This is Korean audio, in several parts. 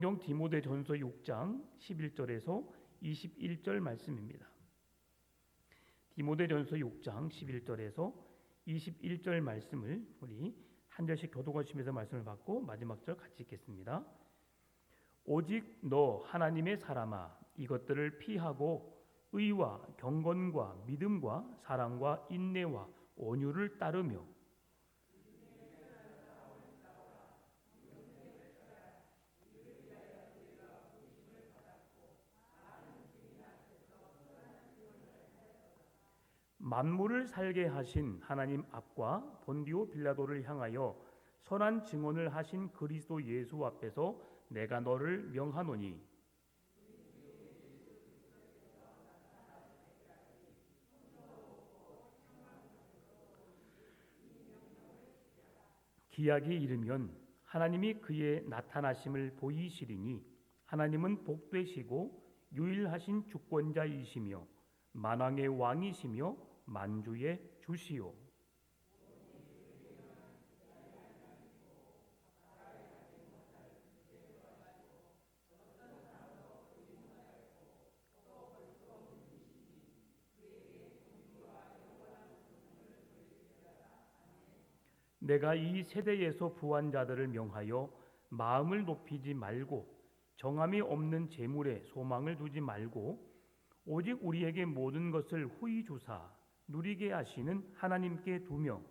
성경 디모데전서 6장 11절에서 21절 말씀입니다. 디모데전서 6장 11절에서 21절 말씀을 우리 한 절씩 교독하시면서 말씀을 받고 마지막 절 같이 읽겠습니다. 오직 너 하나님의 사람아, 이것들을 피하고 의와 경건과 믿음과 사랑과 인내와 온유를 따르며 만물을 살게 하신 하나님 앞과 본디오 빌라도를 향하여 선한 증언을 하신 그리스도 예수 앞에서 내가 너를 명하노니 기약이 이르면 하나님이 그의 나타나심을 보이시리니 하나님은 복되시고 유일하신 주권자이시며 만왕의 왕이시며 만주의 주시오. 내가 이 세대에서 부한 자들을 명하여 마음을 높이지 말고 정함이 없는 재물에 소망을 두지 말고 오직 우리에게 모든 것을 후히 주사 누리게 하시는 하나님께 두며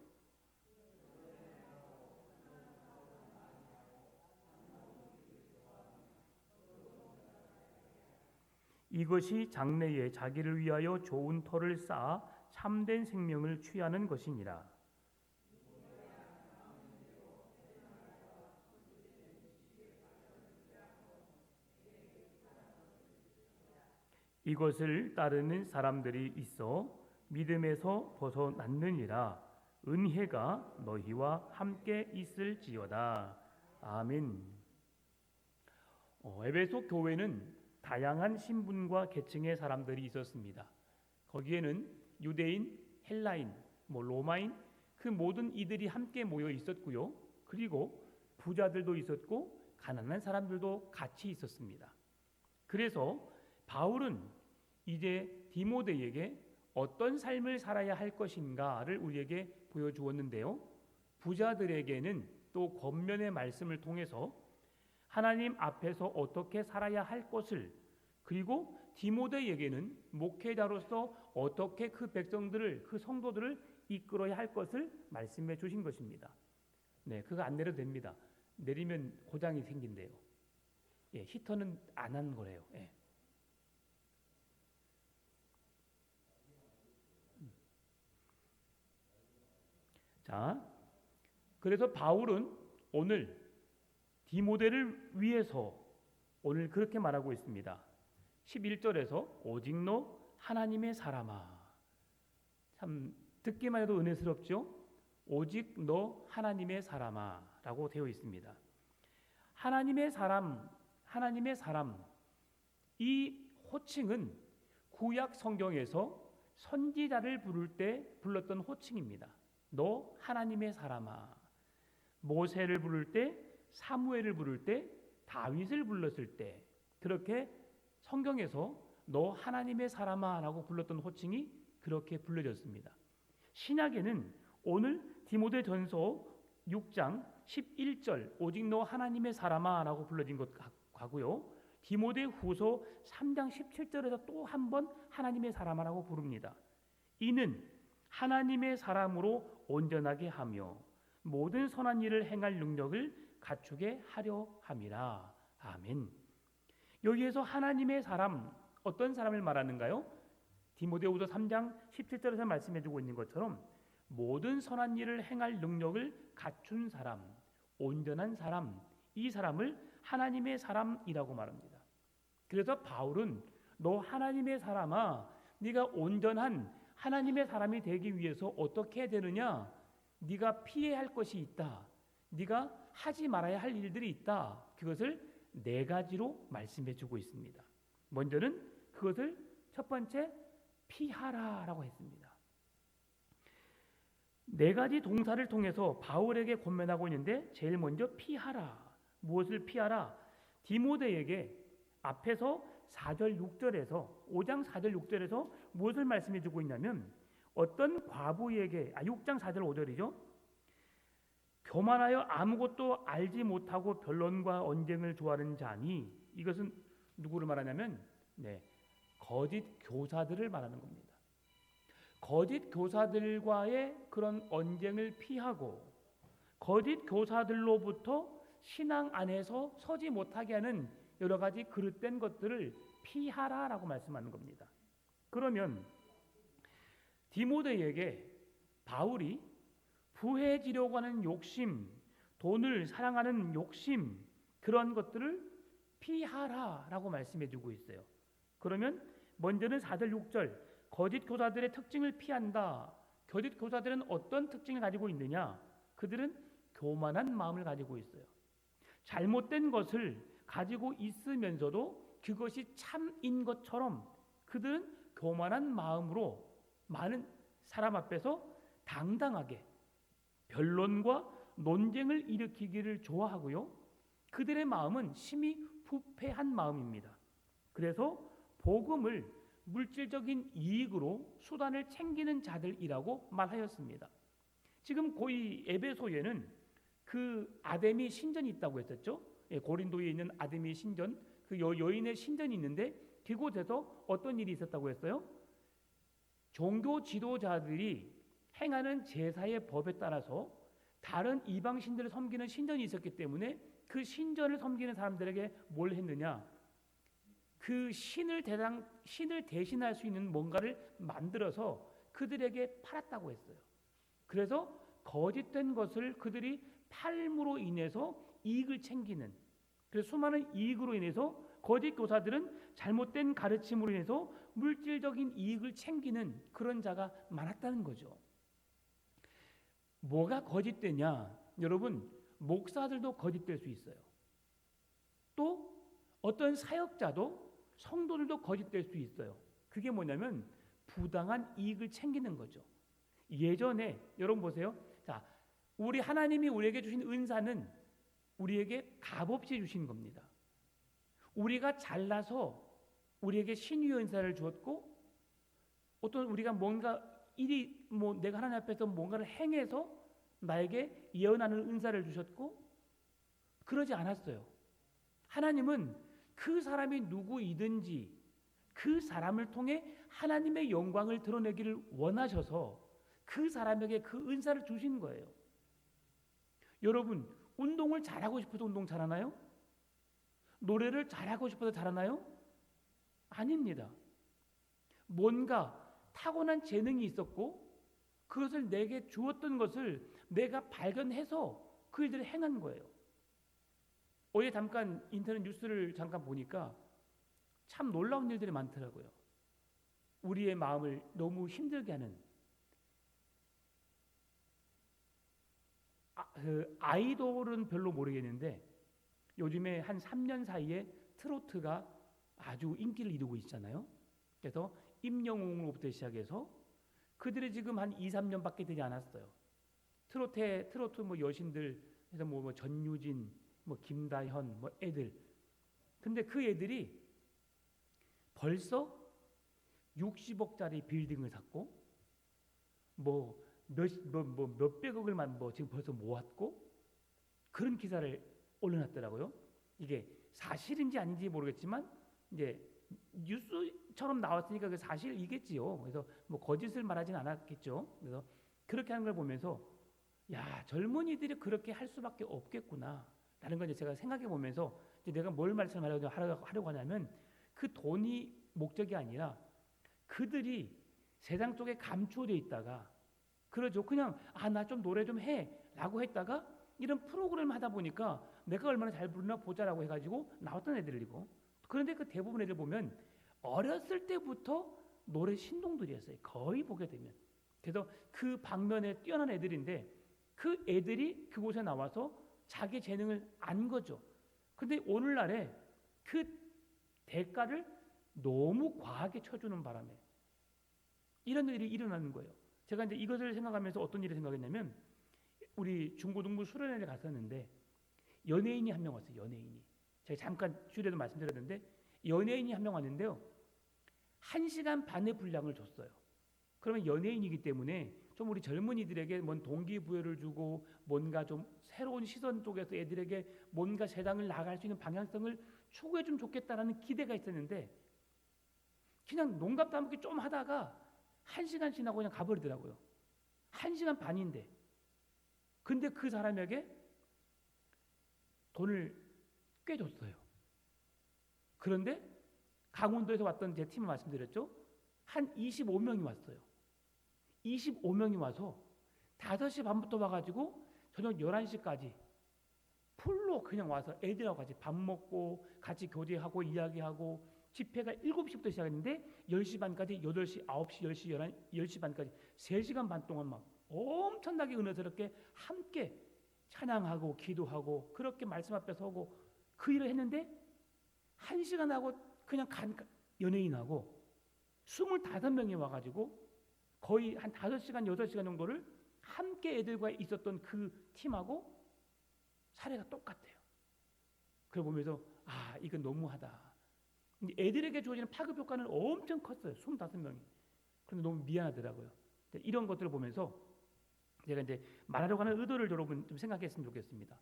이것이 장래에 자기를 위하여 좋은 터를 쌓아 참된 생명을 취하는 것이니라. 이것을 따르는 사람들이 있어 믿음에서 벗어났느니라. 은혜가 너희와 함께 있을지어다. 아멘. 에베소 교회는 다양한 신분과 계층의 사람들이 있었습니다. 거기에는 유대인, 헬라인, 로마인 그 모든 이들이 함께 모여 있었고요. 그리고 부자들도 있었고 가난한 사람들도 같이 있었습니다. 그래서 바울은 이제 디모데에게 어떤 삶을 살아야 할 것인가를 우리에게 보여주었는데요. 부자들에게는 또 권면의 말씀을 통해서 하나님 앞에서 어떻게 살아야 할 것을, 그리고 디모데에게는 목회자로서 어떻게 그 백성들을, 그 성도들을 이끌어야 할 것을 말씀해 주신 것입니다. 네, 그거 안 내려도 됩니다. 내리면 고장이 생긴대요. 예, 히터는 안 한 거래요. 예. 자, 그래서 바울은 오늘 디모데를 위해서 오늘 그렇게 말하고 있습니다. 11절에서 오직 너 하나님의 사람아. 참 듣기만 해도 은혜스럽죠? 오직 너 하나님의 사람아 라고 되어 있습니다. 하나님의 사람, 하나님의 사람, 이 호칭은 구약 성경에서 선지자를 부를 때 불렀던 호칭입니다. 너 하나님의 사람아. 모세를 부를 때, 사무엘을 부를 때, 다윗을 불렀을 때 그렇게 성경에서 너 하나님의 사람아 라고 불렀던 호칭이 그렇게 불려졌습니다. 신약에는 오늘 디모데전서 6장 11절 오직 너 하나님의 사람아 라고 불러진 것 같고요. 디모데후서 3장 17절에서 또 한 번 하나님의 사람아 라고 부릅니다. 이는 하나님의 사람으로 온전하게 하며 모든 선한 일을 행할 능력을 갖추게 하려 함이라. 아멘. 여기에서 하나님의 사람, 어떤 사람을 말하는가요? 디모데후서 3장 17절에서 말씀해주고 있는 것처럼 모든 선한 일을 행할 능력을 갖춘 사람, 온전한 사람, 이 사람을 하나님의 사람이라고 말합니다. 그래서 바울은 너 하나님의 사람아, 네가 온전한 하나님의 사람이 되기 위해서 어떻게 해야 되느냐? 네가 피해야 할 것이 있다. 네가 하지 말아야 할 일들이 있다. 그것을 4가지로 말씀해 주고 있습니다. 먼저는 그것을 첫 번째 피하라라고 했습니다. 4가지 동사를 통해서 바울에게 권면하고 있는데 제일 먼저 피하라. 무엇을 피하라? 디모데에게 앞에서 4절 6절에서 5장 4절 6절에서 무엇을 말씀해 주고 있냐면 어떤 과부에게 6장 4절 5절이죠. 교만하여 아무것도 알지 못하고 변론과 언쟁을 좋아하는 자니 이것은 누구를 말하냐면 거짓 교사들을 말하는 겁니다. 거짓 교사들과의 그런 언쟁을 피하고 거짓 교사들로부터 신앙 안에서 서지 못하게 하는 여러 가지 그릇된 것들을 피하라라고 말씀하는 겁니다. 그러면 디모데에게 바울이 부해지려고 하는 욕심, 돈을 사랑하는 욕심, 그런 것들을 피하라라고 말씀해 주고 있어요. 그러면 먼저는 4절 6절 거짓 교사들의 특징을 피한다. 거짓 교사들은 어떤 특징을 가지고 있느냐? 그들은 교만한 마음을 가지고 있어요. 잘못된 것을 가지고 있으면서도 그것이 참인 것처럼 그들은 교만한 마음으로 많은 사람 앞에서 당당하게 변론과 논쟁을 일으키기를 좋아하고요. 그들의 마음은 심히 부패한 마음입니다. 그래서 복음을 물질적인 이익으로 수단을 챙기는 자들이라고 말하였습니다. 지금 고이 에베소에는 그 아데미 신전이 있다고 했었죠. 고린도에 있는 아데미 신전, 그 여인의 신전이 있는데 그곳에서 어떤 일이 있었다고 했어요? 종교 지도자들이 행하는 제사의 법에 따라서 다른 이방 신들을 섬기는 신전이 있었기 때문에 그 신전을 섬기는 사람들에게 뭘 했느냐? 그 신을 대신할 수 있는 뭔가를 만들어서 그들에게 팔았다고 했어요. 그래서 거짓된 것을 그들이 팔므로 인해서 이익을 챙기는, 그래서 수많은 이익으로 인해서 거짓 교사들은 잘못된 가르침으로 인해서 물질적인 이익을 챙기는 그런 자가 많았다는 거죠. 뭐가 거짓되냐? 여러분, 목사들도 거짓될 수 있어요. 또 어떤 사역자도 성도들도 거짓될 수 있어요. 그게 뭐냐면 부당한 이익을 챙기는 거죠. 예전에 여러분 보세요. 자, 우리 하나님이 우리에게 주신 은사는 우리에게 값없이 주신 겁니다. 우리가 잘나서 우리에게 신유의 은사를 주었고 어떤 우리가 뭔가 일이 내가 하나님 앞에서 뭔가를 행해서 나에게 예언하는 은사를 주셨고 그러지 않았어요. 하나님은 그 사람이 누구이든지 그 사람을 통해 하나님의 영광을 드러내기를 원하셔서 그 사람에게 그 은사를 주신 거예요. 여러분, 운동을 잘하고 싶어서 운동 잘하나요? 노래를 잘하고 싶어서 잘하나요? 아닙니다. 뭔가 타고난 재능이 있었고 그것을 내게 주었던 것을 내가 발견해서 그 일들을 행한 거예요. 어제 잠깐 인터넷 뉴스를 잠깐 보니까 참 놀라운 일들이 많더라고요. 우리의 마음을 너무 힘들게 하는 아이돌은 별로 모르겠는데 요즘에 한 3년 사이에 트로트가 아주 인기를 이루고 있잖아요. 그래서 임영웅으로부터 시작해서 그들이 지금 한 2, 3년밖에 되지 않았어요. 트로트 여신들 해서 전유진, 김다현, 애들. 근데 그 애들이 벌써 60억짜리 빌딩을 샀고 몇백억을만 지금 벌써 모았고 그런 기사를 올려놨더라고요. 이게 사실인지 아닌지 모르겠지만 이제 뉴스처럼 나왔으니까 그 사실이겠지요. 그래서 거짓을 말하진 않았겠죠. 그래서 그렇게 하는 걸 보면서 야, 젊은이들이 그렇게 할 수밖에 없겠구나 라는 걸 제가 생각해 보면서 이제 내가 뭘 말씀하려고 하냐면 그 돈이 목적이 아니라 그들이 세상 속에 감추어져 있다가 그러죠. 그냥 나 좀 노래 좀 해 라고 했다가 이런 프로그램 하다 보니까 내가 얼마나 잘 부르나 보자라고 해가지고 나왔던 애들이고, 그런데 그 대부분 애들 보면 어렸을 때부터 노래 신동들이었어요. 거의 보게 되면. 그래서 그 방면에 뛰어난 애들인데 그 애들이 그곳에 나와서 자기 재능을 안 거죠. 근데 오늘날에 그 대가를 너무 과하게 쳐주는 바람에 이런 일이 일어나는 거예요. 제가 이제 이것을 생각하면서 어떤 일을 생각했냐면 우리 중고등부 수련회를 갔었는데 연예인이 한 명 왔어요. 연예인이. 제가 잠깐 주례도 말씀드렸는데 연예인이 한 명 왔는데요. 1시간 반의 분량을 줬어요. 그러면 연예인이기 때문에 좀 우리 젊은이들에게 뭔 동기부여를 주고 뭔가 좀 새로운 시선 쪽에서 애들에게 뭔가 세상을 나갈 수 있는 방향성을 추구해 주면 좋겠다라는 기대가 있었는데 그냥 농담 따먹기 좀 하다가 1시간 지나고 그냥 가버리더라고요. 1시간 반인데. 근데 그 사람에게 돈을 꽤 줬어요. 그런데 강원도에서 왔던 제 팀을 말씀드렸죠. 한 25명이 왔어요. 25명이 와서 5시 반부터 와가지고 저녁 11시까지 풀로 그냥 와서 애들하고 같이 밥 먹고 같이 교제하고 이야기하고 집회가 7시부터 시작했는데 10시 반까지 8시, 9시, 10시, 11시, 10시 반까지 3시간 반 동안 막 엄청나게 은혜스럽게 함께 찬양하고 기도하고 그렇게 말씀 앞에 서고 그 일을 했는데 1시간 하고 그냥 간 연예인하고 25명이 와가지고 거의 한 5시간, 6시간 정도를 함께 애들과 있었던 그 팀하고 사례가 똑같아요. 그걸 보면서 이건 너무하다. 애들에게 주어지는 파급 효과는 엄청 컸어요. 25명이. 그런데 너무 미안하더라고요. 이런 것들을 보면서 제가 이제 말하려고 하는 의도를 여러분 좀 생각했으면 좋겠습니다.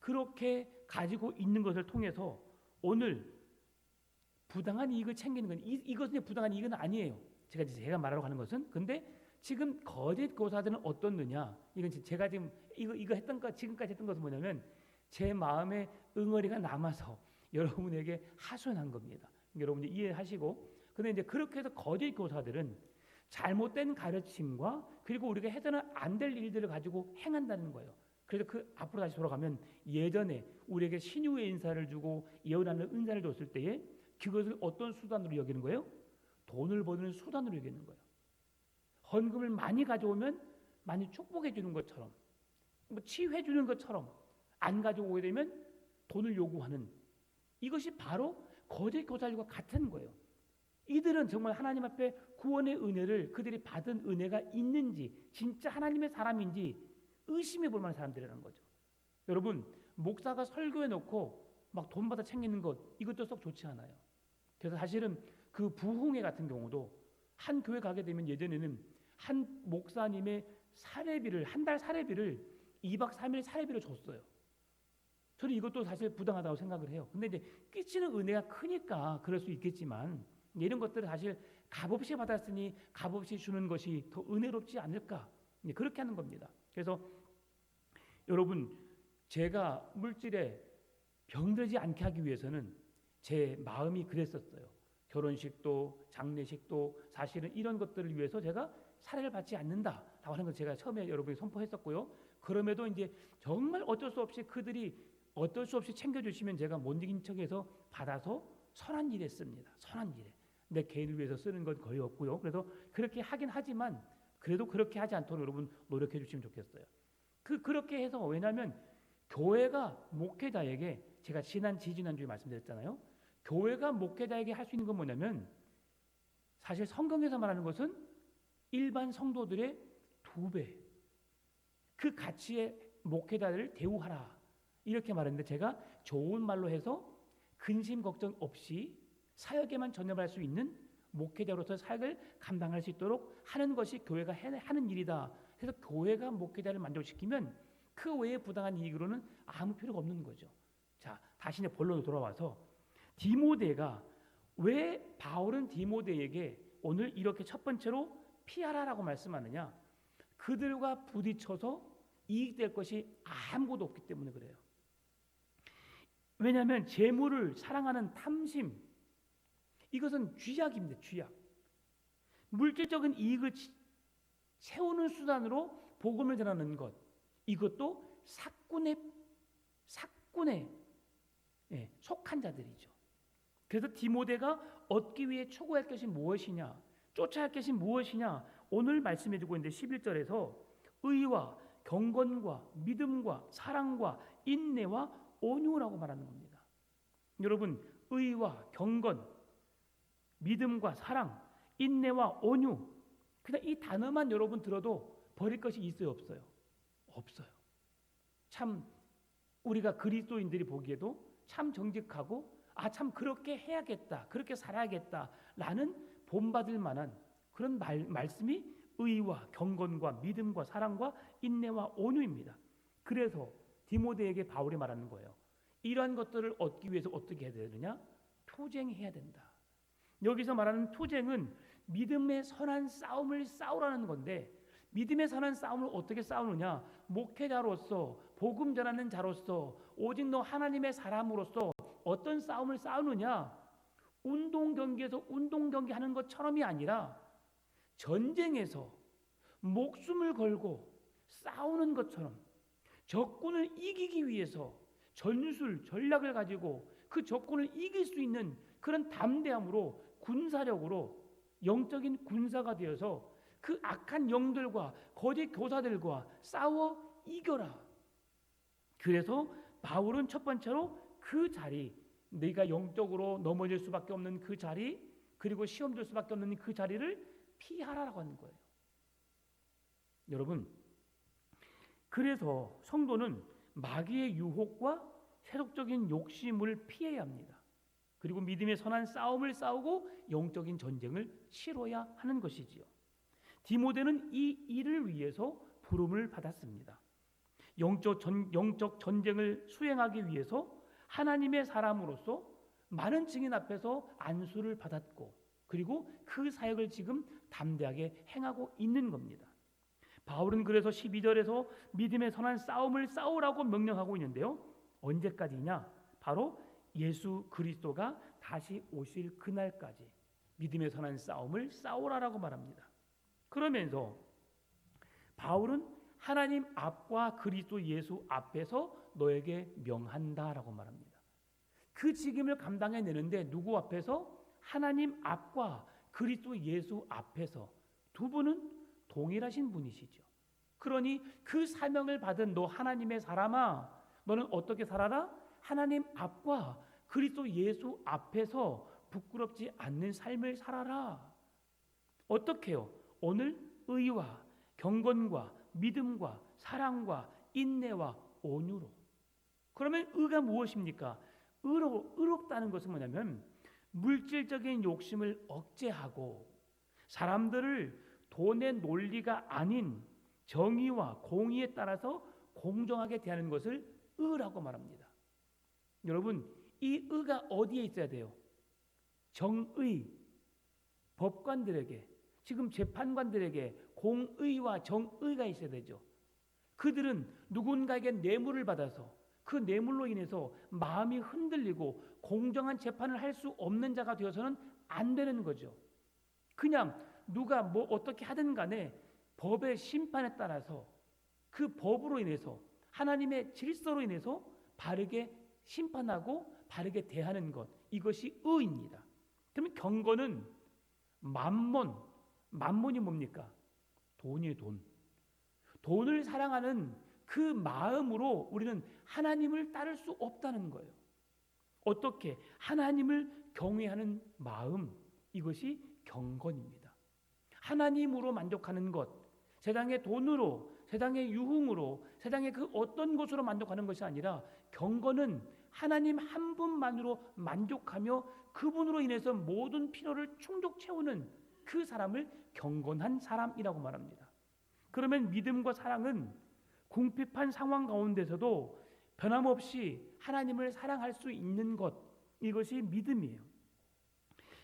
그렇게 가지고 있는 것을 통해서 오늘 부당한 이익을 챙기는 건 이것은 부당한 이익은 아니에요. 제가 말하려고 하는 것은 근데 지금 거짓 교사들은 어떻느냐? 이건 제가 지금 이거 했던 거 지금까지 했던 것은 뭐냐면 제 마음에 응어리가 남아서 여러분에게 하소연한 겁니다. 여러분들 이해하시고 근데 이제 그렇게 해서 거짓 교사들은 잘못된 가르침과 그리고 우리가 해서는 안 될 일들을 가지고 행한다는 거예요. 그래서 그 앞으로 다시 돌아가면 예전에 우리에게 신유의 인사를 주고 예언하는 은사를 줬을 때에 그것을 어떤 수단으로 여기는 거예요? 돈을 버는 수단으로 여기는 거예요. 헌금을 많이 가져오면 많이 축복해 주는 것처럼 뭐 치유해 주는 것처럼 안 가져오게 되면 돈을 요구하는 이것이 바로 거짓 교사들과 같은 거예요. 이들은 정말 하나님 앞에 구원의 은혜를 그들이 받은 은혜가 있는지 진짜 하나님의 사람인지 의심해 볼 만한 사람들이라는 거죠. 여러분 목사가 설교해 놓고 막 돈 받아 챙기는 것 이것도 썩 좋지 않아요. 그래서 사실은 그 부흥회 같은 경우도 한 교회 가게 되면 예전에는 한 목사님의 사례비를 한 달 사례비를 2박 3일 사례비를 줬어요. 저는 이것도 사실 부당하다고 생각을 해요. 근데 이제 끼치는 은혜가 크니까 그럴 수 있겠지만 이런 것들을 사실 값없이 받았으니 값없이 주는 것이 더 은혜롭지 않을까 그렇게 하는 겁니다. 그래서 여러분 제가 물질에 병들지 않게 하기 위해서는 제 마음이 그랬었어요. 결혼식도 장례식도 사실은 이런 것들을 위해서 제가 사례를 받지 않는다라고 하는 걸 제가 처음에 여러분이 선포했었고요. 그럼에도 이제 정말 어쩔 수 없이 그들이 어쩔 수 없이 챙겨주시면 제가 못 이긴 척해서 받아서 선한 일 했습니다. 선한 일에 내 개인을 위해서 쓰는 건 거의 없고요. 그래서 그렇게 하긴 하지만 그래도 그렇게 하지 않도록 여러분 노력해 주시면 좋겠어요. 그렇게 해서 왜냐하면 교회가 목회자에게 제가 지난주에 말씀드렸잖아요. 교회가 목회자에게 할 수 있는 건 뭐냐면 사실 성경에서 말하는 것은 일반 성도들의 2배 그 가치의 목회자를 대우하라 이렇게 말했는데 제가 좋은 말로 해서 근심 걱정 없이 사역에만 전념할 수 있는 목회자로서 사역을 감당할 수 있도록 하는 것이 교회가 하는 일이다. 그래서 교회가 목회자를 만족시키면 그 외에 부당한 이익으로는 아무 필요가 없는 거죠. 자, 다시 이제 본론으로 돌아와서 디모데가 왜 바울은 디모데에게 오늘 이렇게 첫 번째로 피하라라고 말씀하느냐? 그들과 부딪혀서 이익될 것이 아무것도 없기 때문에 그래요. 왜냐하면 재물을 사랑하는 탐심 이것은 쥐약입니다. 쥐약. 물질적인 이익을 세우는 수단으로 복음을 전하는 것 이것도 사꾼에 속한 자들이죠. 그래서 디모데가 얻기 위해 추구할 것이 무엇이냐 쫓아야 할 것이 무엇이냐 오늘 말씀해주고 있는데 11절에서 의와 경건과 믿음과 사랑과 인내와 온유라고 말하는 겁니다. 여러분 의와 경건 믿음과 사랑 인내와 온유 그냥 이 단어만 여러분 들어도 버릴 것이 있어요 없어요? 없어요. 참 우리가 그리스도인들이 보기에도 참 정직하고 참 그렇게 해야겠다, 그렇게 살아야겠다라는 본받을 만한 그런 말씀이 의와 경건과 믿음과 사랑과 인내와 온유입니다. 그래서 디모데에게 바울이 말하는 거예요. 이러한 것들을 얻기 위해서 어떻게 해야 되느냐? 투쟁해야 된다. 여기서 말하는 투쟁은 믿음의 선한 싸움을 싸우라는 건데, 믿음의 선한 싸움을 어떻게 싸우느냐? 목회자로서, 복음 전하는 자로서, 오직 너 하나님의 사람으로서 어떤 싸움을 싸우느냐? 운동 경기에서 운동 경기 하는 것처럼이 아니라 전쟁에서 목숨을 걸고 싸우는 것처럼 적군을 이기기 위해서 전술, 전략을 가지고 그 적군을 이길 수 있는 그런 담대함으로 군사력으로 영적인 군사가 되어서 그 악한 영들과 거짓 교사들과 싸워 이겨라. 그래서 바울은 첫 번째로 그 자리, 네가 영적으로 넘어질 수밖에 없는 그 자리, 그리고 시험 들 수밖에 없는 그 자리를 피하라라고 하는 거예요. 여러분, 그래서 성도는 마귀의 유혹과 세속적인 욕심을 피해야 합니다. 그리고 믿음의 선한 싸움을 싸우고 영적인 전쟁을 치러야 하는 것이지요. 디모데는 이 일을 위해서 부름을 받았습니다. 영적 전쟁을 수행하기 위해서 하나님의 사람으로서 많은 증인 앞에서 안수를 받았고, 그리고 그 사역을 지금 담대하게 행하고 있는 겁니다. 바울은 그래서 12절에서 믿음의 선한 싸움을 싸우라고 명령하고 있는데요. 언제까지냐? 바로 예수 그리스도가 다시 오실 그날까지 믿음의 선한 싸움을 싸우라라고 말합니다. 그러면서 바울은 하나님 앞과 그리스도 예수 앞에서 너에게 명한다라고 말합니다. 그 직임을 감당해내는데 누구 앞에서? 하나님 앞과 그리스도 예수 앞에서. 두 분은 동일하신 분이시죠. 그러니 그 사명을 받은 너 하나님의 사람아, 너는 어떻게 살아라? 하나님 앞과 그리스도 예수 앞에서 부끄럽지 않는 삶을 살아라. 어떻게요? 오늘 의와 경건과 믿음과 사랑과 인내와 온유로. 그러면 의가 무엇입니까? 의롭다는 것은 뭐냐면 물질적인 욕심을 억제하고 사람들을 돈의 논리가 아닌 정의와 공의에 따라서 공정하게 대하는 것을 의라고 말합니다. 여러분, 이 의가 어디에 있어야 돼요? 정의, 법관들에게, 지금 재판관들에게 공의와 정의가 있어야 되죠. 그들은 누군가에게 뇌물을 받아서 그 뇌물로 인해서 마음이 흔들리고 공정한 재판을 할 수 없는 자가 되어서는 안 되는 거죠. 그냥 누가 뭐 어떻게 하든 간에 법의 심판에 따라서 그 법으로 인해서 하나님의 질서로 인해서 바르게 심판하고 바르게 대하는 것, 이것이 의입니다. 그러면 경건은 만몬이 뭡니까? 돈이에요, 돈. 돈을 사랑하는 그 마음으로 우리는 하나님을 따를 수 없다는 거예요. 어떻게? 하나님을 경외하는 마음, 이것이 경건입니다. 하나님으로 만족하는 것, 세상의 돈으로, 세상의 유흥으로, 세상의 그 어떤 것으로 만족하는 것이 아니라 경건은 하나님 한 분만으로 만족하며 그분으로 인해서 모든 필요를 충족 채우는 그 사람을 경건한 사람이라고 말합니다. 그러면 믿음과 사랑은 궁핍한 상황 가운데서도 변함없이 하나님을 사랑할 수 있는 것, 이것이 믿음이에요.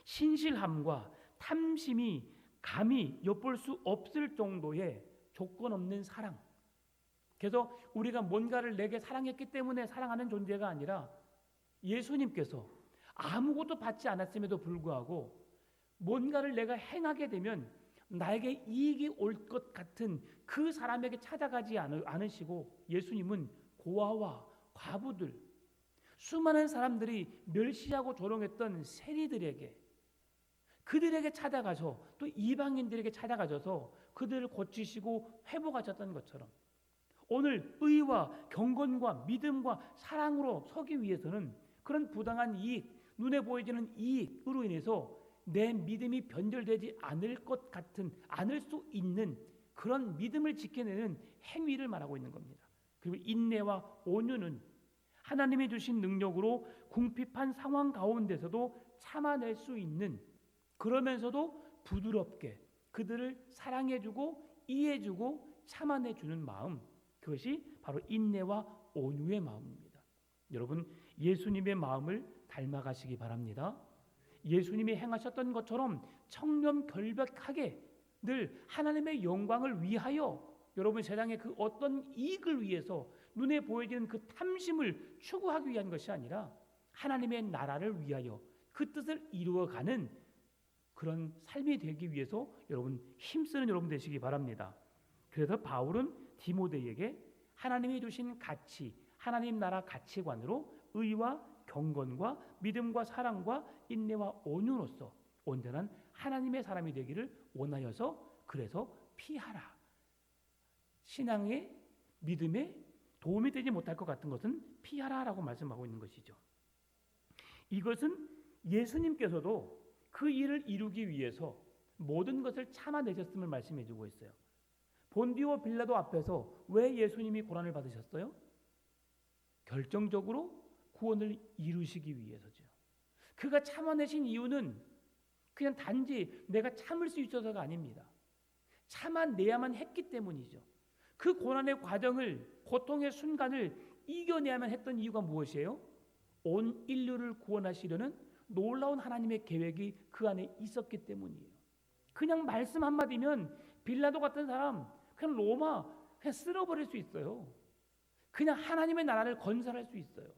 신실함과 탐심이 감히 엿볼 수 없을 정도의 조건 없는 사랑. 그래서 우리가 뭔가를 내게 사랑했기 때문에 사랑하는 존재가 아니라 예수님께서 아무것도 받지 않았음에도 불구하고 뭔가를 내가 행하게 되면 나에게 이익이 올 것 같은 그 사람에게 찾아가지 않으시고, 예수님은 고아와 과부들, 수많은 사람들이 멸시하고 조롱했던 세리들에게, 그들에게 찾아가서 또 이방인들에게 찾아가셔서 그들을 고치시고 회복하셨던 것처럼 오늘 의와 경건과 믿음과 사랑으로 서기 위해서는 그런 부당한 이익, 눈에 보여지는 이익으로 인해서 내 믿음이 변절되지 않을 것 같은, 않을 수 있는 그런 믿음을 지켜내는 행위를 말하고 있는 겁니다. 그리고 인내와 온유는 하나님이 주신 능력으로 궁핍한 상황 가운데서도 참아낼 수 있는, 그러면서도 부드럽게 그들을 사랑해주고 이해해주고 참아내주는 마음, 그것이 바로 인내와 온유의 마음입니다. 여러분, 예수님의 마음을 닮아가시기 바랍니다. 예수님이 행하셨던 것처럼 청렴결백하게 늘 하나님의 영광을 위하여, 여러분 세상의 그 어떤 이익을 위해서 눈에 보여지는 그 탐심을 추구하기 위한 것이 아니라 하나님의 나라를 위하여 그 뜻을 이루어가는 그런 삶이 되기 위해서 여러분 힘쓰는 여러분 되시기 바랍니다. 그래서 바울은 디모데에게 하나님이 주신 가치, 하나님 나라 가치관으로 의와 경건과 믿음과 사랑과 인내와 온유로서 온전한 하나님의 사람이 되기를 원하여서 그래서 피하라. 신앙의 믿음에 도움이 되지 못할 것 같은 것은 피하라라고 말씀하고 있는 것이죠. 이것은 예수님께서도 그 일을 이루기 위해서 모든 것을 참아내셨음을 말씀해 주고 있어요. 본디오 빌라도 앞에서 왜 예수님이 고난을 받으셨어요? 결정적으로 구원을 이루시기 위해서죠. 그가 참아내신 이유는 그냥 단지 내가 참을 수 있어서가 아닙니다. 참아내야만 했기 때문이죠. 그 고난의 과정을, 고통의 순간을 이겨내야만 했던 이유가 무엇이에요? 온 인류를 구원하시려는 놀라운 하나님의 계획이 그 안에 있었기 때문이에요. 그냥 말씀 한마디면 빌라도 같은 사람 그냥 로마 그냥 쓸어버릴 수 있어요. 그냥 하나님의 나라를 건설할 수 있어요.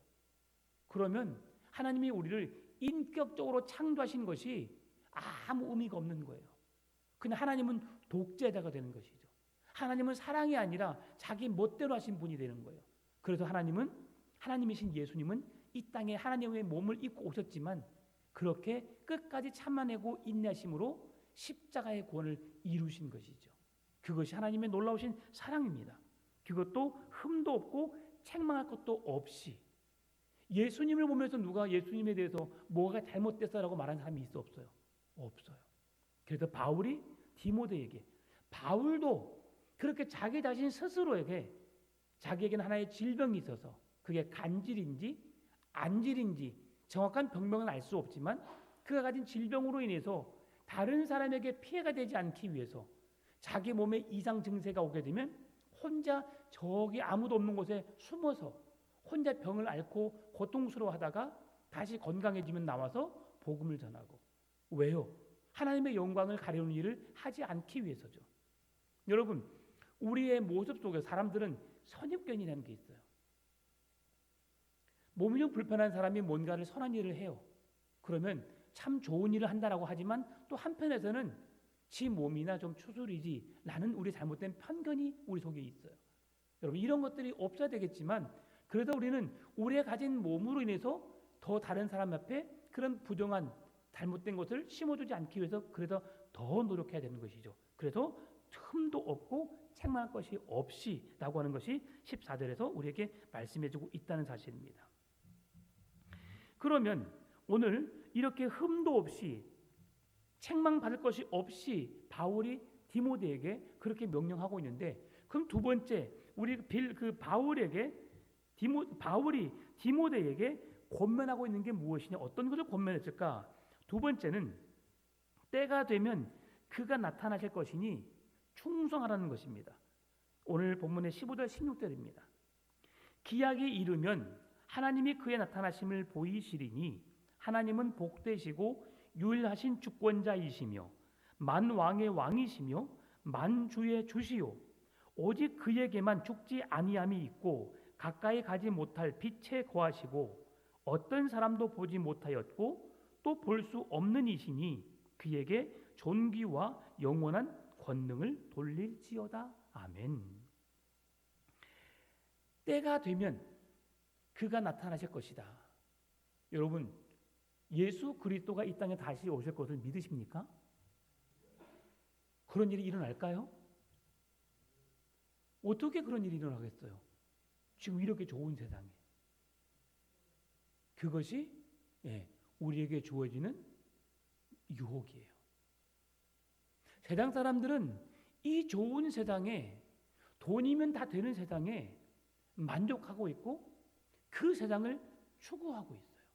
그러면 하나님이 우리를 인격적으로 창조하신 것이 아무 의미가 없는 거예요. 그냥 하나님은 독재자가 되는 것이죠. 하나님은 사랑이 아니라 자기 멋대로 하신 분이 되는 거예요. 그래서 하나님이신 예수님은 이 땅에 하나님의 몸을 입고 오셨지만 그렇게 끝까지 참아내고 인내하심으로 십자가의 구원을 이루신 것이죠. 그것이 하나님의 놀라우신 사랑입니다. 그것도 흠도 없고 책망할 것도 없이. 예수님을 보면서 누가 예수님에 대해서 뭐가 잘못됐어라고 말하는 사람이 있어 없어요? 없어요. 그래서 바울이 디모데에게, 바울도 그렇게 자기 자신 스스로에게 자기에게는 하나의 질병이 있어서 그게 간질인지 안질인지 정확한 병명은 알 수 없지만 그가 가진 질병으로 인해서 다른 사람에게 피해가 되지 않기 위해서 자기 몸에 이상 증세가 오게 되면 혼자 저기 아무도 없는 곳에 숨어서 혼자 병을 앓고 고통스러워하다가 다시 건강해지면 나와서 복음을 전하고. 왜요? 하나님의 영광을 가려는 일을 하지 않기 위해서죠. 여러분, 우리의 모습 속에 사람들은 선입견이라는 게 있어요. 몸이 좀 불편한 사람이 뭔가를 선한 일을 해요. 그러면 참 좋은 일을 한다라고 하지만 또 한편에서는 지 몸이나 좀 추스리지 라는 우리 잘못된 편견이 우리 속에 있어요. 여러분, 이런 것들이 없어야 되겠지만 그래도 우리는 우리의 가진 몸으로 인해서 더 다른 사람 앞에 그런 부정한 잘못된 것을 심어주지 않기 위해서 그래서 더 노력해야 되는 것이죠. 그래서 흠도 없고 책망할 것이 없이 라고 하는 것이 14절에서 우리에게 말씀해주고 있다는 사실입니다. 그러면 오늘 이렇게 흠도 없이 책망받을 것이 없이 바울이 디모데에게 그렇게 명령하고 있는데, 그럼 두 번째 우리 바울이 디모데에게 권면하고 있는 게 무엇이냐, 어떤 것을 권면했을까? 두 번째는 때가 되면 그가 나타나실 것이니 충성하라는 것입니다. 오늘 본문의 15절 16절입니다. 기약이 이르면 하나님이 그의 나타나심을 보이시리니 하나님은 복되시고 유일하신 주권자이시며 만왕의 왕이시며 만주의 주시요 오직 그에게만 죽지 아니함이 있고 가까이 가지 못할 빛에 거하시고 어떤 사람도 보지 못하였고 또 볼 수 없는 이시니 그에게 존귀와 영원한 권능을 돌릴지어다. 아멘. 때가 되면 그가 나타나실 것이다. 여러분, 예수 그리스도가 이 땅에 다시 오실 것을 믿으십니까? 그런 일이 일어날까요? 어떻게 그런 일이 일어나겠어요? 지금 이렇게 좋은 세상에. 그것이 우리에게 주어지는 유혹이에요. 세상 사람들은 이 좋은 세상에, 돈이면 다 되는 세상에 만족하고 있고 그 세상을 추구하고 있어요.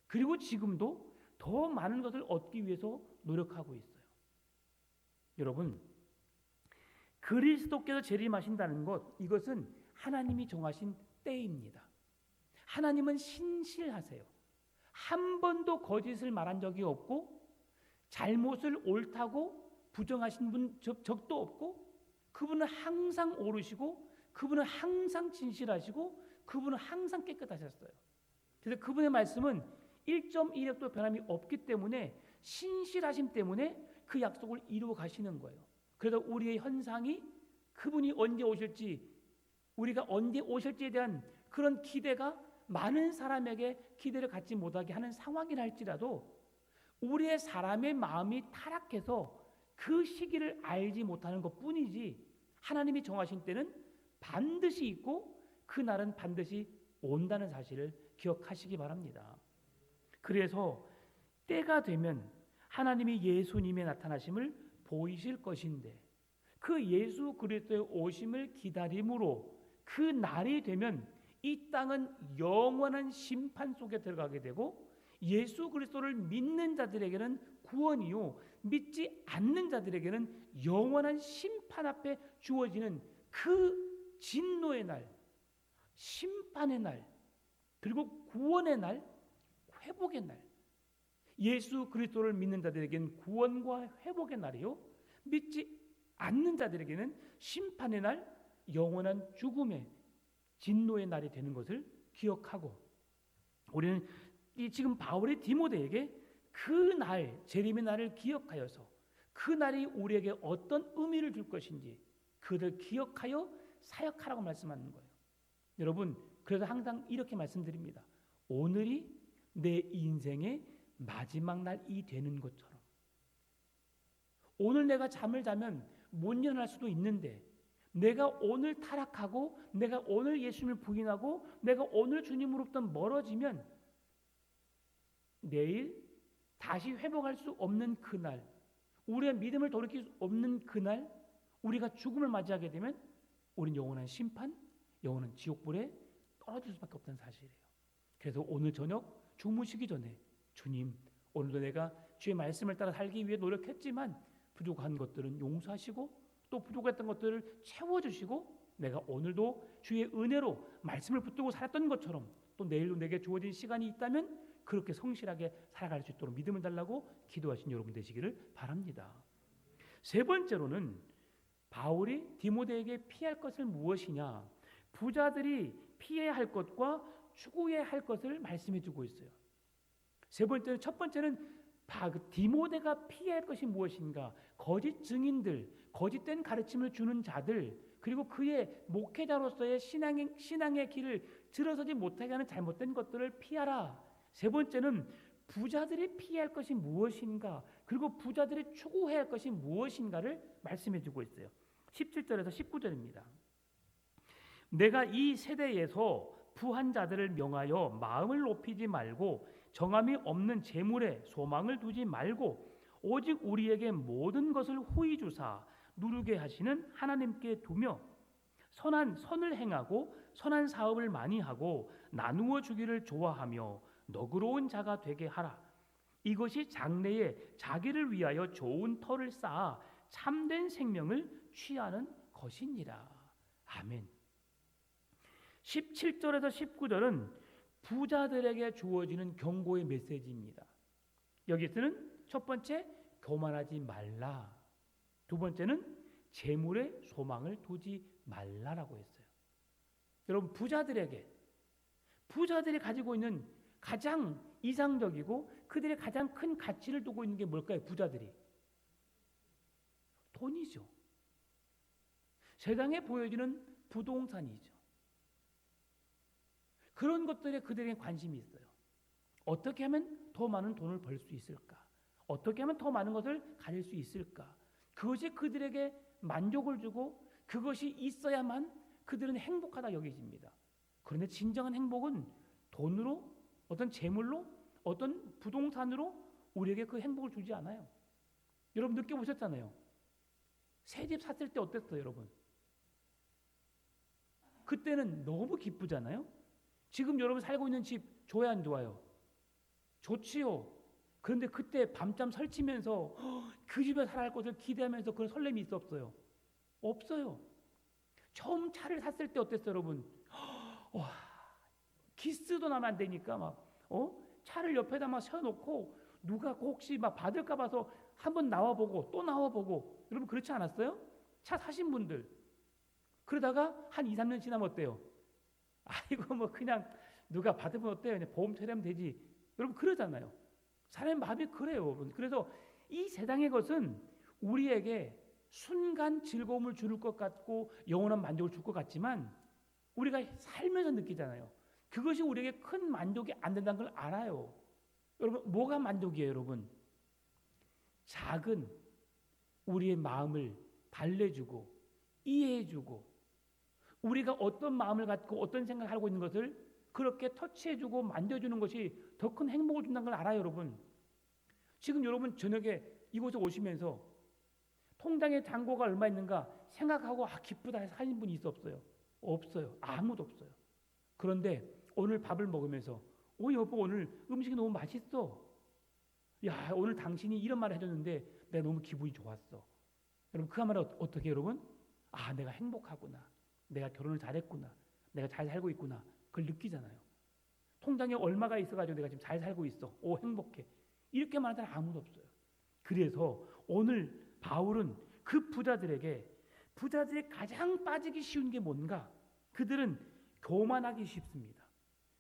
그리고 지금도 더 많은 것을 얻기 위해서 노력하고 있어요. 여러분, 그리스도께서 재림하신다는 것, 이것은 하나님이 정하신 때입니다. 하나님은 신실하세요. 한 번도 거짓을 말한 적이 없고 잘못을 옳다고 부정하신 분 적도 없고, 그분은 항상 옳으시고 그분은 항상 진실하시고 그분은 항상 깨끗하셨어요. 그래서 그분의 말씀은 1.1획도 변함이 없기 때문에, 신실하심 때문에 그 약속을 이루어 가시는 거예요. 그래서 우리의 현상이 그분이 언제 오실지, 우리가 언제 오실지에 대한 그런 기대가 많은 사람에게 기대를 갖지 못하게 하는 상황이라 할지라도, 우리의 사람의 마음이 타락해서 그 시기를 알지 못하는 것뿐이지, 하나님이 정하신 때는 반드시 있고 그 날은 반드시 온다는 사실을 기억하시기 바랍니다. 그래서 때가 되면 하나님이 예수님의 나타나심을 보이실 것인데, 그 예수 그리스도의 오심을 기다림으로 그 날이 되면 이 땅은 영원한 심판 속에 들어가게 되고, 예수 그리스도를 믿는 자들에게는 구원이요, 믿지 않는 자들에게는 영원한 심판 앞에 주어지는 그 진노의 날, 심판의 날, 그리고 구원의 날, 회복의 날. 예수 그리스도를 믿는 자들에게는 구원과 회복의 날이요, 믿지 않는 자들에게는 심판의 날, 영원한 죽음의 진노의 날이 되는 것을 기억하고, 우리는 이 지금 바울이 디모데에게 그 날, 재림의 날을 기억하여서 그 날이 우리에게 어떤 의미를 줄 것인지 그를 기억하여 사역하라고 말씀하는 거예요. 여러분, 그래서 항상 이렇게 말씀드립니다. 오늘이 내 인생의 마지막 날이 되는 것처럼, 오늘 내가 잠을 자면 못 일어날 수도 있는데, 내가 오늘 타락하고 내가 오늘 예수님을 부인하고 내가 오늘 주님으로부터 멀어지면 내일 다시 회복할 수 없는 그날, 우리의 믿음을 돌이킬 수 없는 그날, 우리가 죽음을 맞이하게 되면 우리는 영원한 심판, 영원한 지옥불에 떨어질 수밖에 없다는 사실이에요. 그래서 오늘 저녁 주무시기 전에, 주님, 오늘도 내가 주의 말씀을 따라 살기 위해 노력했지만 부족한 것들은 용서하시고 또 부족했던 것들을 채워주시고, 내가 오늘도 주의 은혜로 말씀을 붙들고 살았던 것처럼 또 내일도 내게 주어진 시간이 있다면 그렇게 성실하게 살아갈 수 있도록 믿음을 달라고 기도하신 여러분 되시기를 바랍니다. 세 번째로는 바울이 디모데에게 피할 것을 무엇이냐, 부자들이 피해야 할 것과 추구해야 할 것을 말씀해 주고 있어요. 세 번째는, 첫 번째는 디모데가 피해야 할 것이 무엇인가, 거짓 증인들, 거짓된 가르침을 주는 자들, 그리고 그의 목회자로서의 신앙의 길을 들어서지 못하게 하는 잘못된 것들을 피하라. 세 번째는 부자들이 피해야 할 것이 무엇인가, 그리고 부자들이 추구해야 할 것이 무엇인가를 말씀해 주고 있어요. 17절에서 19절입니다. 내가 이 세대에서 부한 자들을 명하여 마음을 높이지 말고 정함이 없는 재물에 소망을 두지 말고 오직 우리에게 모든 것을 후히 주사 누르게 하시는 하나님께 두며 선을 행하고 선한 사업을 많이 하고 나누어 주기를 좋아하며 너그러운 자가 되게 하라. 이것이 장래에 자기를 위하여 좋은 터를 쌓아 참된 생명을 취하는 것이니라. 아멘. 17절에서 19절은 부자들에게 주어지는 경고의 메시지입니다. 여기서는 첫 번째, 교만하지 말라. 두 번째는 재물에 소망을 두지 말라라고 했어요. 여러분, 부자들이 가지고 있는 가장 이상적이고 그들의 가장 큰 가치를 두고 있는 게 뭘까요? 부자들이 돈이죠. 세상에 보여주는 부동산이죠. 그런 것들에 그들에게 관심이 있어요. 어떻게 하면 더 많은 돈을 벌 수 있을까? 어떻게 하면 더 많은 것을 가질 수 있을까? 그것이 그들에게 만족을 주고 그것이 있어야만 그들은 행복하다 여겨집니다. 그런데 진정한 행복은 돈으로, 어떤 재물로, 어떤 부동산으로 우리에게 그 행복을 주지 않아요. 여러분 느껴보셨잖아요. 새 집 샀을 때 어땠어요, 여러분? 그때는 너무 기쁘잖아요. 지금 여러분 살고 있는 집 좋아요, 안 좋아요? 좋지요. 그런데 그때 밤잠 설치면서 그 집에 살아갈 것을 기대하면서 그런 설렘이 있어 없어요? 없어요. 처음 차를 샀을 때 어땠어요, 여러분? 와, 기스도 나면 안 되니까 차를 옆에다 막 세워놓고 누가 혹시 막 받을까 봐서 한번 나와보고 또 나와보고. 여러분 그렇지 않았어요? 차 사신 분들 그러다가 한 2, 3년 지나면 어때요? 아이고 뭐 그냥 누가 받으면 어때요? 그냥 보험 처리하면 되지. 여러분 그러잖아요. 사람의 마음이 그래요, 여러분. 그래서 이 세상의 것은 우리에게 순간 즐거움을 줄 것 같고 영원한 만족을 줄 것 같지만 우리가 살면서 느끼잖아요. 그것이 우리에게 큰 만족이 안 된다는 걸 알아요. 여러분 뭐가 만족이에요, 여러분? 작은 우리의 마음을 달래주고 이해해주고 우리가 어떤 마음을 갖고 어떤 생각을 하고 있는 것을 그렇게 터치해주고 만져주는 것이 더 큰 행복을 준다는 걸 알아요, 여러분. 지금 여러분 저녁에 이곳에 오시면서 통장에 잔고가 얼마 있는가 생각하고 기쁘다 해서 하신 분이 있어 없어요? 없어요. 아무도 없어요. 그런데 오늘 밥을 먹으면서 여보 오늘 음식이 너무 맛있어. 야 오늘 당신이 이런 말을 해줬는데 내가 너무 기분이 좋았어. 여러분 그 말은 어떻게 여러분? 내가 행복하구나. 내가 결혼을 잘했구나. 내가 잘 살고 있구나. 그걸 느끼잖아요. 통장에 얼마가 있어가지고 내가 지금 잘 살고 있어. 행복해. 이렇게 말하는 사람 아무도 없어요. 그래서 오늘 바울은 그 부자들이 가장 빠지기 쉬운 게 뭔가? 그들은 교만하기 쉽습니다.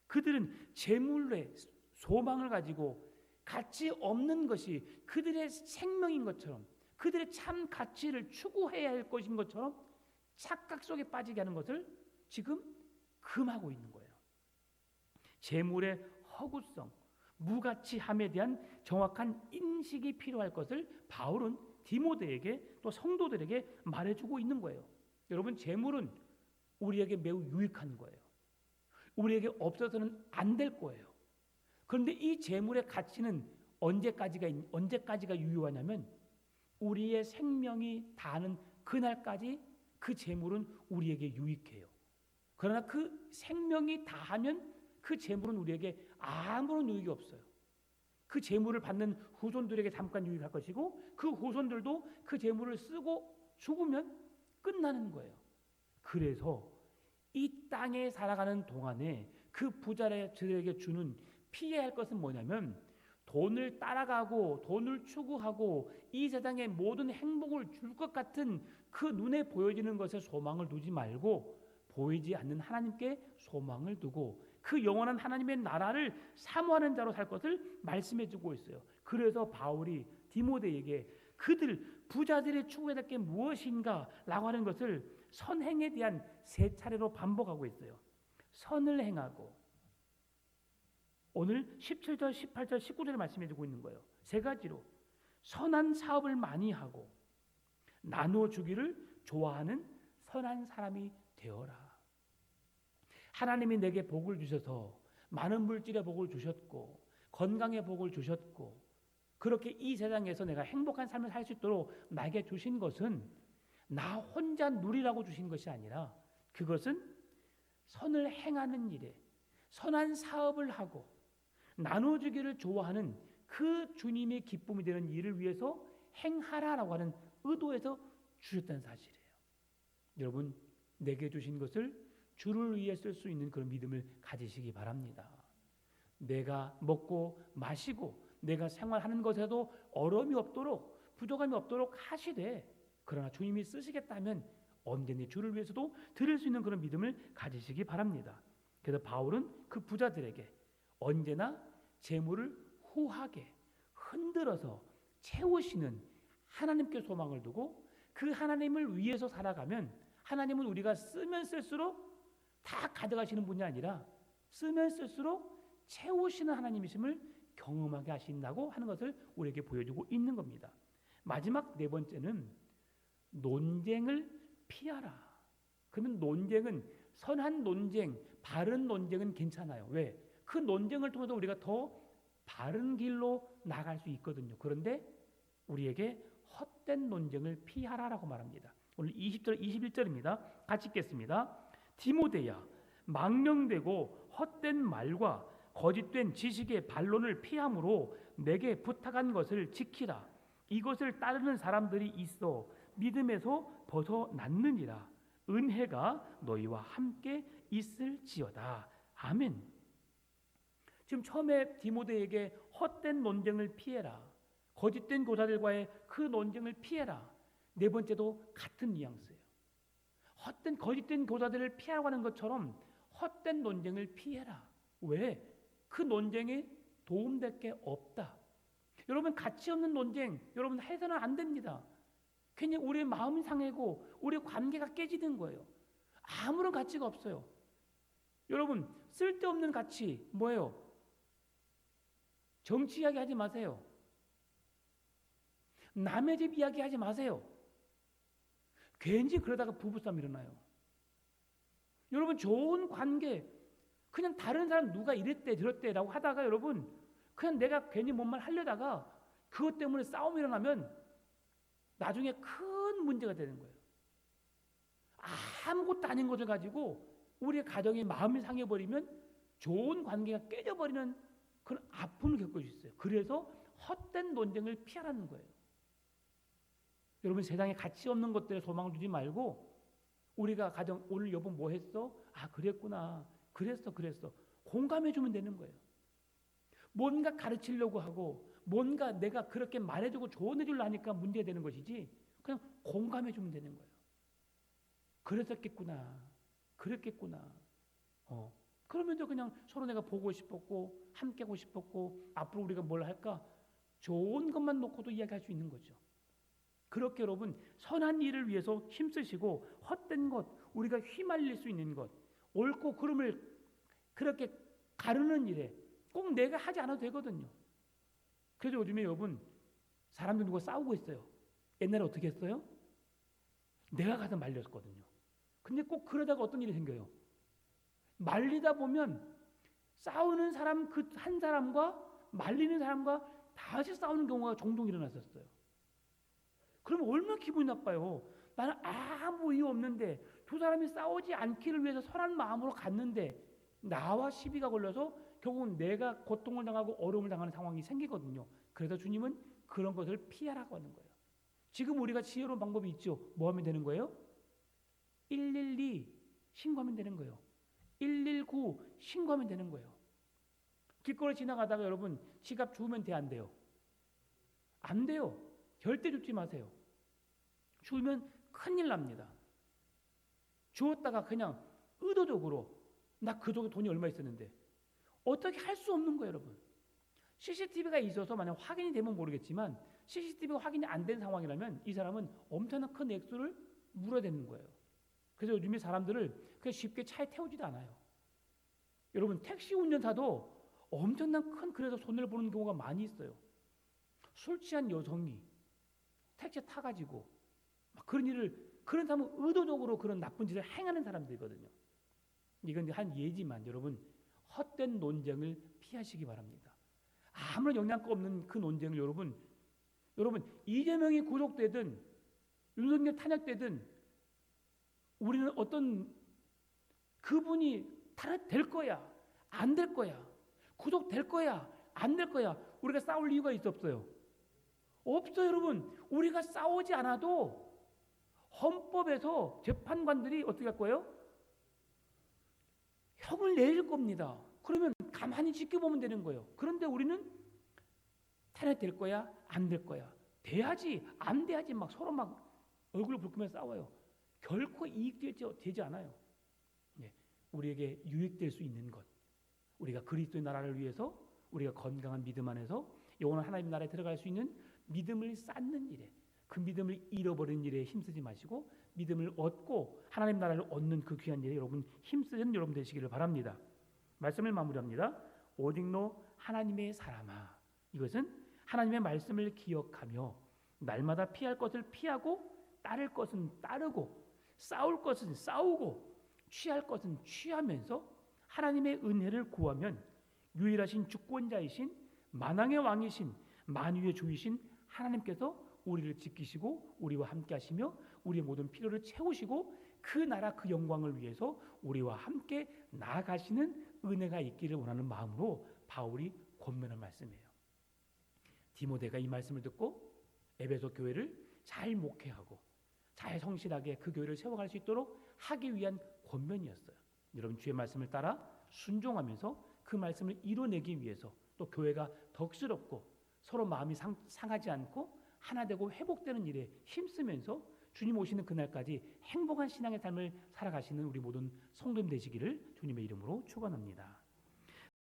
그들은 재물에 소망을 가지고 가치 없는 것이 그들의 생명인 것처럼 그들의 참 가치를 추구해야 할 것인 것처럼 착각 속에 빠지게 하는 것을 지금 금하고 있는 거예요. 재물의 허구성, 무가치함에 대한 정확한 인식이 필요할 것을 바울은 디모데에게 또 성도들에게 말해주고 있는 거예요. 여러분 재물은 우리에게 매우 유익한 거예요. 우리에게 없어서는 안 될 거예요. 그런데 이 재물의 가치는 언제까지가 유효하냐면 우리의 생명이 다하는 그날까지 그 재물은 우리에게 유익해요. 그러나 그 생명이 다하면 그 재물은 우리에게 아무런 유익이 없어요. 그 재물을 받는 후손들에게 잠깐 유익할 것이고 그 후손들도 그 재물을 쓰고 죽으면 끝나는 거예요. 그래서 이 땅에 살아가는 동안에 그 부자들에게 주는 피해야 할 것은 뭐냐면 돈을 따라가고 돈을 추구하고 이 세상의 모든 행복을 줄 것 같은 그 눈에 보여지는 것에 소망을 두지 말고 보이지 않는 하나님께 소망을 두고 그 영원한 하나님의 나라를 사모하는 자로 살 것을 말씀해 주고 있어요. 그래서 바울이 디모데에게 그들 부자들의 추구해야 될 게 무엇인가 라고 하는 것을 선행에 대한 3차례로 반복하고 있어요. 선을 행하고 오늘 17절, 18절, 19절에 말씀해 주고 있는 거예요. 3가지로 선한 사업을 많이 하고 나눠주기를 좋아하는 선한 사람이 되어라. 하나님이 내게 복을 주셔서 많은 물질의 복을 주셨고 건강의 복을 주셨고 그렇게 이 세상에서 내가 행복한 삶을 살 수 있도록 나에게 주신 것은 나 혼자 누리라고 주신 것이 아니라 그것은 선을 행하는 일에 선한 사업을 하고 나눠주기를 좋아하는 그 주님의 기쁨이 되는 일을 위해서 행하라라고 하는 의도에서 주셨다는 사실이에요. 여러분 내게 주신 것을 주를 위해 쓸 수 있는 그런 믿음을 가지시기 바랍니다. 내가 먹고 마시고 내가 생활하는 것에도 어려움이 없도록 부족함이 없도록 하시되 그러나 주님이 쓰시겠다면 언제든지 주를 위해서도 드릴 수 있는 그런 믿음을 가지시기 바랍니다. 그래서 바울은 그 부자들에게 언제나 재물을 후하게 흔들어서 채우시는 하나님께 소망을 두고 그 하나님을 위해서 살아가면 하나님은 우리가 쓰면 쓸수록 다 가져가시는 분이 아니라 쓰면 쓸수록 채우시는 하나님이심을 경험하게 하신다고 하는 것을 우리에게 보여주고 있는 겁니다. 마지막 4번째는 논쟁을 피하라. 그러면 논쟁은 선한 논쟁, 바른 논쟁은 괜찮아요. 왜? 그 논쟁을 통해서 우리가 더 바른 길로 나갈 수 있거든요. 그런데 우리에게 헛된 논쟁을 피하라라고 말합니다. 오늘 20절, 21절입니다. 같이 읽겠습니다. 디모데야, 망령되고 헛된 말과 거짓된 지식의 반론을 피함으로 내게 부탁한 것을 지키라. 이것을 따르는 사람들이 있어 믿음에서 벗어났느니라. 은혜가 너희와 함께 있을지어다. 아멘. 지금 처음에 디모데에게 헛된 논쟁을 피해라. 거짓된 교사들과의 그 논쟁을 피해라. 네 번째도 같은 뉘앙스예요. 헛된 거짓된 교사들을 피하라고 하는 것처럼 헛된 논쟁을 피해라. 왜? 그 논쟁에 도움될 게 없다. 여러분, 가치 없는 논쟁 여러분 해서는 안 됩니다. 괜히 우리의 마음이 상하고 우리의 관계가 깨지는 거예요. 아무런 가치가 없어요. 여러분, 쓸데없는 가치 뭐예요? 정치 이야기 하지 마세요. 남의 집 이야기 하지 마세요. 괜히 그러다가 부부싸움 일어나요. 여러분, 좋은 관계, 그냥 다른 사람 누가 이랬대 저랬대라고 하다가 여러분 그냥 내가 괜히 뭔 말 하려다가 그것 때문에 싸움이 일어나면 나중에 큰 문제가 되는 거예요. 아무것도 아닌 것을 가지고 우리의 가정의 마음이 상해버리면 좋은 관계가 깨져버리는 그런 아픔을 겪을 수 있어요. 그래서 헛된 논쟁을 피하라는 거예요. 여러분, 세상에 가치 없는 것들에 소망 두지 말고 우리가 가정 오늘 여보 뭐 했어? 아, 그랬구나. 그랬어. 공감해 주면 되는 거예요. 뭔가 가르치려고 하고 뭔가 내가 그렇게 말해주고 조언해 주려 하니까 문제가 되는 것이지 그냥 공감해 주면 되는 거예요. 그랬었겠구나. 그랬겠구나. 그러면서 그냥 서로 내가 보고 싶었고 함께 하고 싶었고 앞으로 우리가 뭘 할까? 좋은 것만 놓고도 이야기할 수 있는 거죠. 그렇게 여러분 선한 일을 위해서 힘쓰시고 헛된 것, 우리가 휘말릴 수 있는 것, 옳고 그름을 그렇게 가르는 일에 꼭 내가 하지 않아도 되거든요. 그래서 요즘에 여러분 사람들 누가 싸우고 있어요. 옛날에 어떻게 했어요? 내가 가서 말렸거든요. 근데 꼭 그러다가 어떤 일이 생겨요. 말리다 보면 싸우는 사람 그 한 사람과 말리는 사람과 다시 싸우는 경우가 종종 일어났었어요. 그러면 얼마나 기분이 나빠요. 나는 아무 이유 없는데 두 사람이 싸우지 않기를 위해서 선한 마음으로 갔는데 나와 시비가 걸려서 결국은 내가 고통을 당하고 어려움을 당하는 상황이 생기거든요. 그래서 주님은 그런 것을 피하라고 하는 거예요. 지금 우리가 지혜로운 방법이 있죠. 뭐 하면 되는 거예요? 112 신고하면 되는 거예요. 119 신고하면 되는 거예요. 길거리 지나가다가 여러분 지갑 주우면 돼, 안 돼요? 안 돼요. 절대 줍지 마세요. 주우면 큰일 납니다. 주웠다가 그냥 의도적으로 나 그 속에 돈이 얼마 있었는데 어떻게 할 수 없는 거예요, 여러분. CCTV가 있어서 만약 확인이 되면 모르겠지만 CCTV가 확인이 안 된 상황이라면 이 사람은 엄청난 큰 액수를 물어야 되는 거예요. 그래서 요즘에 사람들을 그냥 쉽게 차에 태우지도 않아요. 여러분, 택시 운전사도 엄청난 큰 그래서 손해를 보는 경우가 많이 있어요. 술 취한 여성이 택시 타가지고 막 그런 사람은 의도적으로 그런 나쁜 짓을 행하는 사람들이거든요. 이건 한 예지만 여러분 헛된 논쟁을 피하시기 바랍니다. 아무런 영향가 없는 그 논쟁을 여러분 이재명이 구속되든 윤석열 탄핵되든 우리는 어떤 그분이 탄핵될 거야 안 될 거야 구속될 거야 안 될 거야 우리가 싸울 이유가 있어 없어요? 없어요. 여러분, 우리가 싸우지 않아도 헌법에서 재판관들이 어떻게 할 거예요? 형을 내릴 겁니다. 그러면 가만히 지켜보면 되는 거예요. 그런데 우리는 탄핵될 거야 안 될 거야 돼야지 안 돼야지 막 서로 막 얼굴 붉히면서 싸워요. 결코 이익되지 않아요. 네, 우리에게 유익될 수 있는 것, 우리가 그리스도의 나라를 위해서 우리가 건강한 믿음 안에서 영원한 하나님 나라에 들어갈 수 있는 믿음을 쌓는 일에, 그 믿음을 잃어버린 일에 힘쓰지 마시고 믿음을 얻고 하나님 나라를 얻는 그 귀한 일에 여러분 힘쓰는 여러분 되시기를 바랍니다. 말씀을 마무리합니다. 오직 너 하나님의 사람아. 이것은 하나님의 말씀을 기억하며 날마다 피할 것을 피하고 따를 것은 따르고 싸울 것은 싸우고 취할 것은 취하면서 하나님의 은혜를 구하면 유일하신 주권자이신 만왕의 왕이신 만유의 주이신 하나님께서 우리를 지키시고 우리와 함께 하시며 우리의 모든 필요를 채우시고 그 나라 그 영광을 위해서 우리와 함께 나아가시는 은혜가 있기를 원하는 마음으로 바울이 권면한 말씀이에요. 디모데가 이 말씀을 듣고 에베소 교회를 잘 목회하고 잘 성실하게 그 교회를 세워갈 수 있도록 하기 위한 권면이었어요. 여러분 주의 말씀을 따라 순종하면서 그 말씀을 이뤄내기 위해서 또 교회가 덕스럽고 서로 마음이 상하지 않고 하나 되고 회복되는 일에 힘쓰면서 주님 오시는 그날까지 행복한 신앙의 삶을 살아가시는 우리 모든 성도님 되시기를 주님의 이름으로 축원합니다.